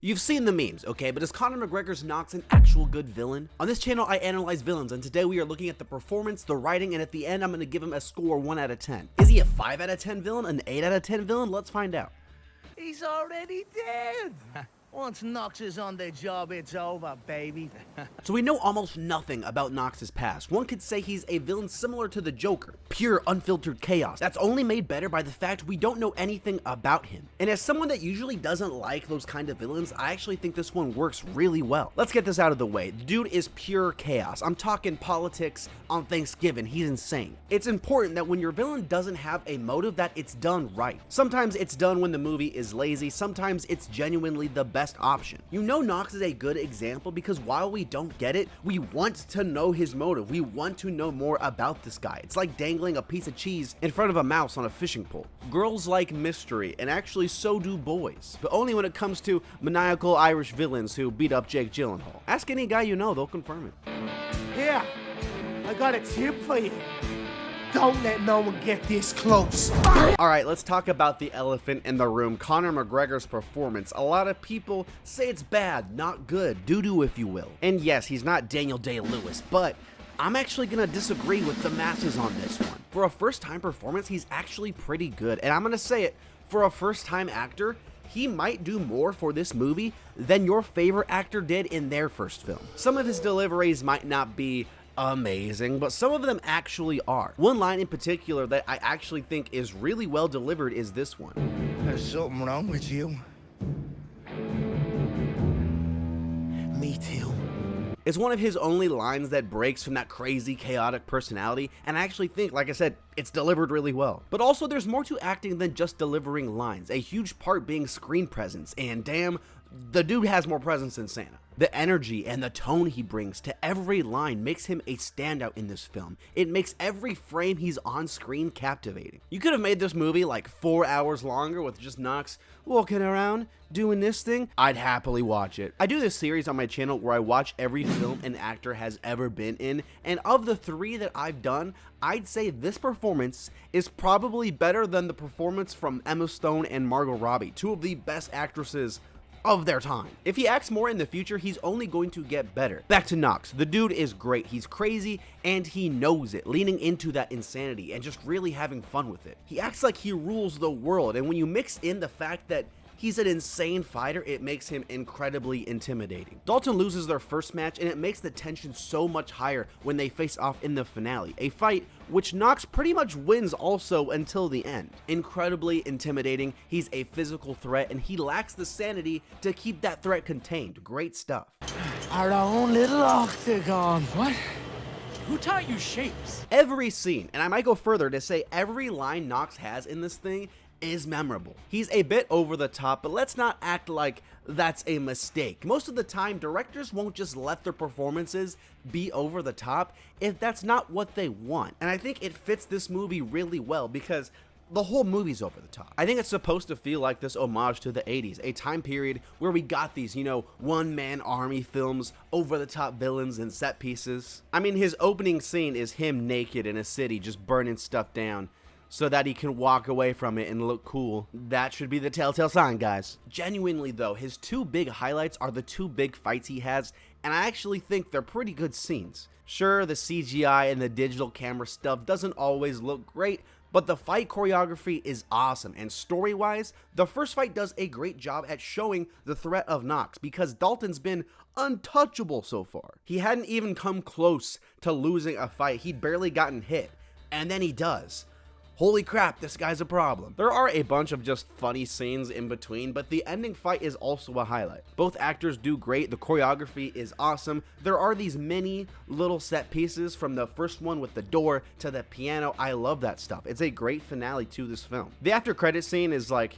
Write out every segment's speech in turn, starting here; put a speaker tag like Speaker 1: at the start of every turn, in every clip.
Speaker 1: You've seen the memes, okay, but is Conor McGregor's Knox an actual good villain? On this channel, I analyze villains, and today we are looking at the performance, the writing, and at the end, I'm going to give him a score 1 out of 10. Is he a 5 out of 10 villain, an 8 out of 10 villain? Let's find out.
Speaker 2: He's already dead. Once Knox is on the job, it's over, baby.
Speaker 1: So we know almost nothing about Knox's past. One could say he's a villain similar to the Joker, pure unfiltered chaos. That's only made better by the fact we don't know anything about him. And as someone that usually doesn't like those kind of villains, I actually think this one works really well. Let's get this out of the way. The dude is pure chaos. I'm talking politics on Thanksgiving. He's insane. It's important that when your villain doesn't have a motive, that it's done right. Sometimes it's done when the movie is lazy. Sometimes it's genuinely the best option. You know, Knox is a good example because while we don't get it, we want to know his motive. We want to know more about this guy. It's like dangling a piece of cheese in front of a mouse on a fishing pole. Girls like mystery, and actually so do boys, but only when it comes to maniacal Irish villains who beat up Jake Gyllenhaal. Ask any guy you know, they'll confirm it.
Speaker 2: Here, I got a tip for you. Don't let no one get this close.
Speaker 1: Alright, let's talk about the elephant in the room, Conor McGregor's performance. A lot of people say it's bad, not good, doo-doo if you will. And yes, he's not Daniel Day-Lewis, but I'm actually gonna disagree with the masses on this one. For a first-time performance, he's actually pretty good, and I'm gonna say it, for a first-time actor, he might do more for this movie than your favorite actor did in their first film. Some of his deliveries might not be amazing, but some of them actually are. One line in particular that I actually think is really well delivered is this one.
Speaker 2: There's something wrong with you. Me too.
Speaker 1: It's one of his only lines that breaks from that crazy, chaotic personality, and I actually think, like I said, it's delivered really well. But also, there's more to acting than just delivering lines, a huge part being screen presence, and damn, the dude has more presence than Santa. The energy and the tone he brings to every line makes him a standout in this film. It makes every frame he's on screen captivating. You could have made this movie like 4 hours longer with just Knox walking around doing this thing. I'd happily watch it. I do this series on my channel where I watch every film an actor has ever been in, and of the 3 that I've done, I'd say this performance is probably better than the performance from Emma Stone and Margot Robbie, 2 of the best actresses of their time. If he acts more in the future, he's only going to get better. Back to Knox. The dude is great. He's crazy and he knows it, leaning into that insanity and just really having fun with it. He acts like he rules the world, and when you mix in the fact that he's an insane fighter, it makes him incredibly intimidating. Dalton loses their first match, and it makes the tension so much higher when they face off in the finale, a fight which Knox pretty much wins also until the end. Incredibly intimidating, he's a physical threat, and he lacks the sanity to keep that threat contained. Great stuff.
Speaker 2: Our own little octagon.
Speaker 3: What? Who taught you shapes?
Speaker 1: Every scene, and I might go further to say every line Knox has in this thing is memorable. He's a bit over the top, but let's not act like that's a mistake. Most of the time, directors won't just let their performances be over the top if that's not what they want. And I think it fits this movie really well because the whole movie's over the top. I think it's supposed to feel like this homage to the 80s, a time period where we got these, you know, one-man army films, over-the-top villains and set pieces. I mean, his opening scene is him naked in a city just burning stuff down so that he can walk away from it and look cool. That should be the telltale sign, guys. Genuinely though, his 2 big highlights are the 2 big fights he has, and I actually think they're pretty good scenes. Sure, the CGI and the digital camera stuff doesn't always look great, but the fight choreography is awesome, and story-wise, the first fight does a great job at showing the threat of Knox because Dalton's been untouchable so far. He hadn't even come close to losing a fight. He'd barely gotten hit, and then he does. Holy crap, this guy's a problem. There are a bunch of just funny scenes in between, but the ending fight is also a highlight. Both actors do great, the choreography is awesome. There are these many little set pieces, from the first one with the door to the piano. I love that stuff. It's a great finale to this film. The after credit scene is like,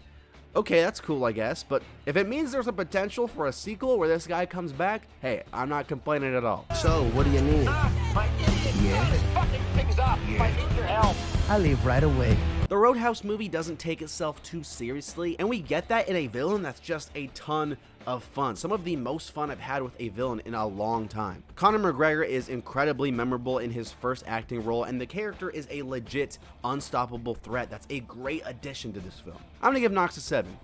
Speaker 1: okay, that's cool, I guess, but if it means there's a potential for a sequel where this guy comes back, hey, I'm not complaining at all.
Speaker 2: So, what do you need?
Speaker 3: My idiot
Speaker 2: Yeah.
Speaker 3: is fucking things up. I need your help.
Speaker 2: I leave right away.
Speaker 1: The Roadhouse movie doesn't take itself too seriously, and we get that in a villain that's just a ton of fun. Some of the most fun I've had with a villain in a long time. Conor McGregor is incredibly memorable in his first acting role, and the character is a legit, unstoppable threat that's a great addition to this film. I'm gonna give Knox a 7.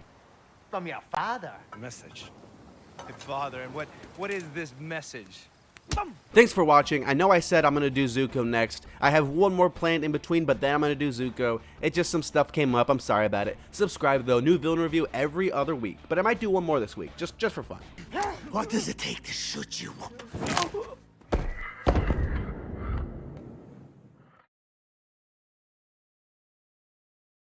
Speaker 2: From your father.
Speaker 3: Message.
Speaker 4: Father, and what is this message?
Speaker 1: Thanks for watching. I know I said I'm going to do Zuko next. I have one more planned in between, but then I'm going to do Zuko. It just some stuff came up. I'm sorry about it. Subscribe though. New villain review every other week. But I might do one more this week, just for fun.
Speaker 2: What does it take to shut you up?